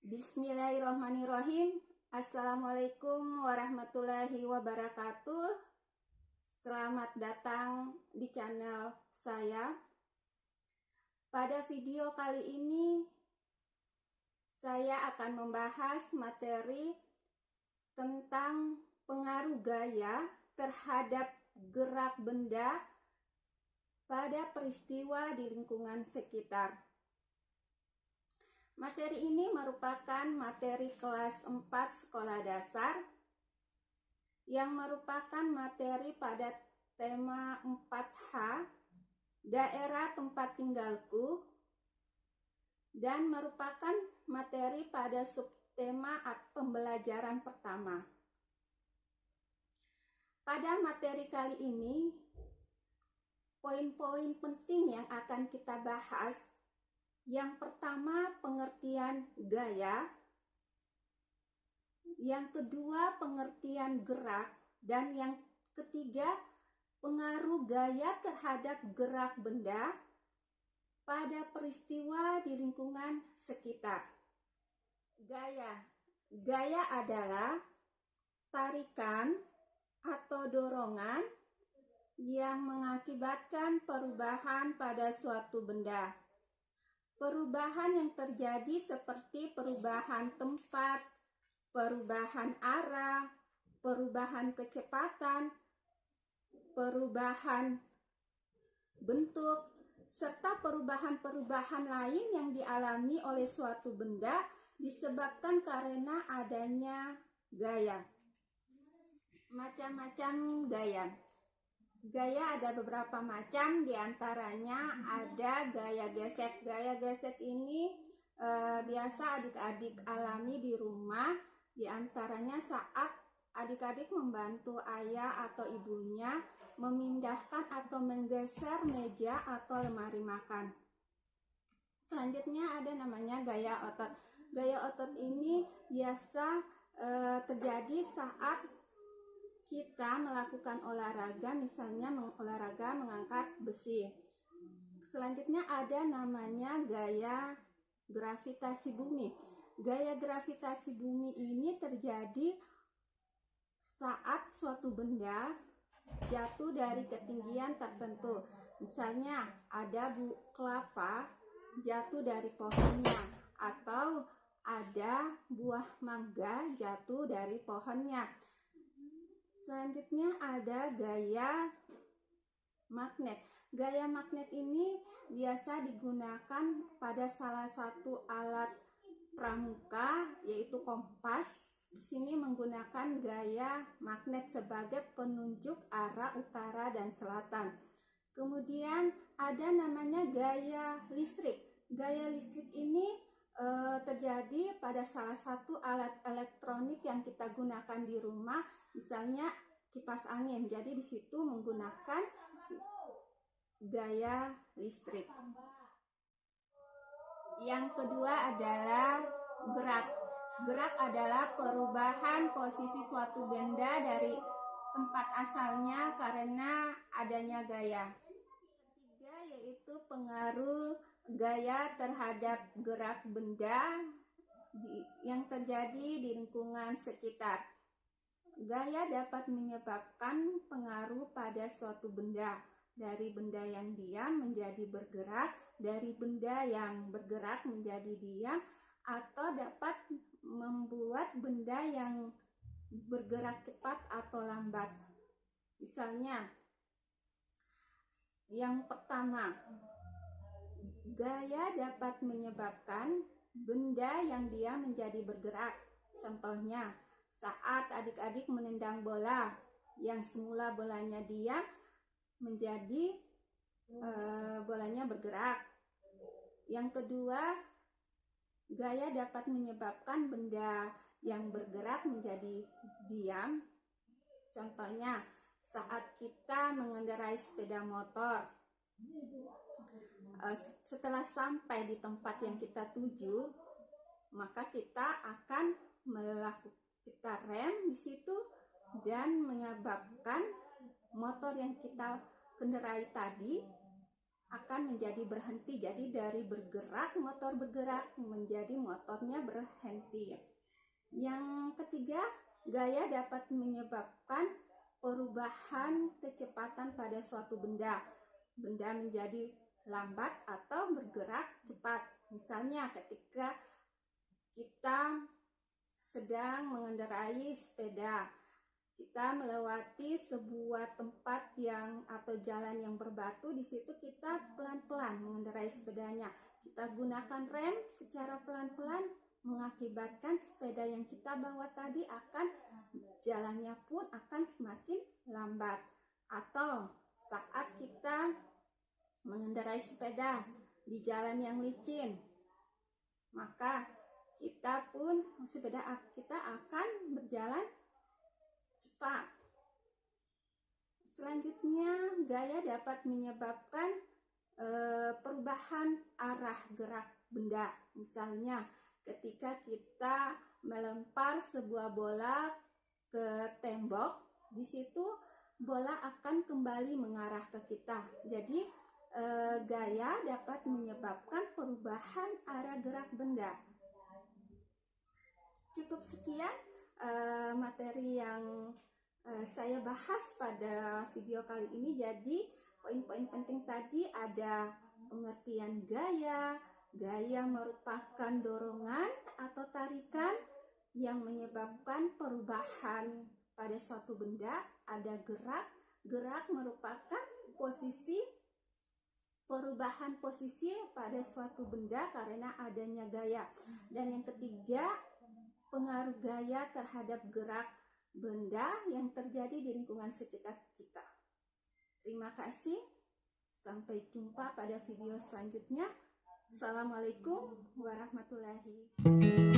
Bismillahirrahmanirrahim. Assalamualaikum warahmatullahi wabarakatuh. Selamat datang di channel saya. Pada video kali ini saya akan membahas materi tentang pengaruh gaya terhadap gerak benda pada peristiwa di lingkungan sekitar. Materi ini merupakan materi kelas 4 sekolah dasar yang merupakan materi pada tema 4H, daerah tempat tinggalku, dan merupakan materi pada subtema pembelajaran pertama. Pada materi kali ini, poin-poin penting yang akan kita bahas. Yang pertama, pengertian gaya. Yang kedua, pengertian gerak. Dan yang ketiga, pengaruh gaya terhadap gerak benda pada peristiwa di lingkungan sekitar. Gaya. Gaya adalah tarikan atau dorongan yang mengakibatkan perubahan pada suatu benda. Perubahan yang terjadi seperti perubahan tempat, perubahan arah, perubahan kecepatan, perubahan bentuk, serta perubahan-perubahan lain yang dialami oleh suatu benda disebabkan karena adanya gaya. Macam-macam gaya. Gaya ada beberapa macam, diantaranya ada gaya gesek. Gaya gesek ini biasa adik-adik alami di rumah, diantaranya saat adik-adik membantu ayah atau ibunya memindahkan atau menggeser meja atau lemari makan. Selanjutnya ada namanya gaya otot. Gaya otot ini biasa terjadi saat kita melakukan olahraga, misalnya olahraga mengangkat besi. Selanjutnya ada namanya gaya gravitasi bumi. Gaya gravitasi bumi ini terjadi saat suatu benda jatuh dari ketinggian tertentu. Misalnya ada kelapa jatuh dari pohonnya, atau ada buah mangga jatuh dari pohonnya. Selanjutnya ada gaya magnet. Gaya magnet ini biasa digunakan pada salah satu alat pramuka, yaitu kompas. Di sini menggunakan gaya magnet sebagai penunjuk arah utara dan selatan. Kemudian ada namanya gaya listrik. Gaya listrik ini terjadi pada salah satu alat elektronik yang kita gunakan di rumah, misalnya kipas angin. Jadi di situ menggunakan gaya listrik. Yang kedua adalah gerak. Gerak adalah perubahan posisi suatu benda dari tempat asalnya karena adanya gaya. Ketiga yaitu pengaruh gaya terhadap gerak benda yang terjadi di lingkungan sekitar. Gaya dapat menyebabkan pengaruh pada suatu benda, dari benda yang diam menjadi bergerak, dari benda yang bergerak menjadi diam, atau dapat membuat benda yang bergerak cepat atau lambat. Misalnya, yang pertama, gaya dapat menyebabkan benda yang diam menjadi bergerak. Contohnya, saat adik-adik menendang bola, yang semula bolanya diam menjadi bolanya bergerak. Yang kedua, gaya dapat menyebabkan benda yang bergerak menjadi diam. Contohnya, saat kita mengendarai sepeda motor, setelah sampai di tempat yang kita tuju, maka kita akan kita rem di situ dan menyebabkan motor yang kita kendarai tadi akan menjadi berhenti. Jadi dari bergerak, motor bergerak menjadi motornya berhenti. Yang ketiga, gaya dapat menyebabkan perubahan kecepatan pada suatu benda. Benda menjadi lambat atau bergerak cepat. Misalnya ketika kita sedang mengendarai sepeda, kita melewati sebuah tempat atau jalan yang berbatu. Di situ kita pelan-pelan mengendarai sepedanya. Kita gunakan rem secara pelan-pelan, mengakibatkan sepeda yang kita bawa tadi jalannya pun akan semakin lambat. Atau saat kita mengendarai sepeda di jalan yang licin, maka sepeda kita akan berjalan cepat. Selanjutnya, gaya dapat menyebabkan perubahan arah gerak benda. Misalnya ketika kita melempar sebuah bola ke tembok, di situ bola akan kembali mengarah ke kita. Jadi gaya dapat menyebabkan perubahan arah gerak benda. Cukup sekian materi yang saya bahas pada video kali ini. Jadi poin-poin penting tadi ada pengertian gaya. Gaya merupakan dorongan atau tarikan yang menyebabkan perubahan pada suatu benda. Ada gerak. Gerak merupakan perubahan posisi pada suatu benda karena adanya gaya. Dan yang ketiga, pengaruh gaya terhadap gerak benda yang terjadi di lingkungan sekitar kita. Terima kasih. Sampai jumpa pada video selanjutnya. Assalamualaikum warahmatullahi wabarakatuh.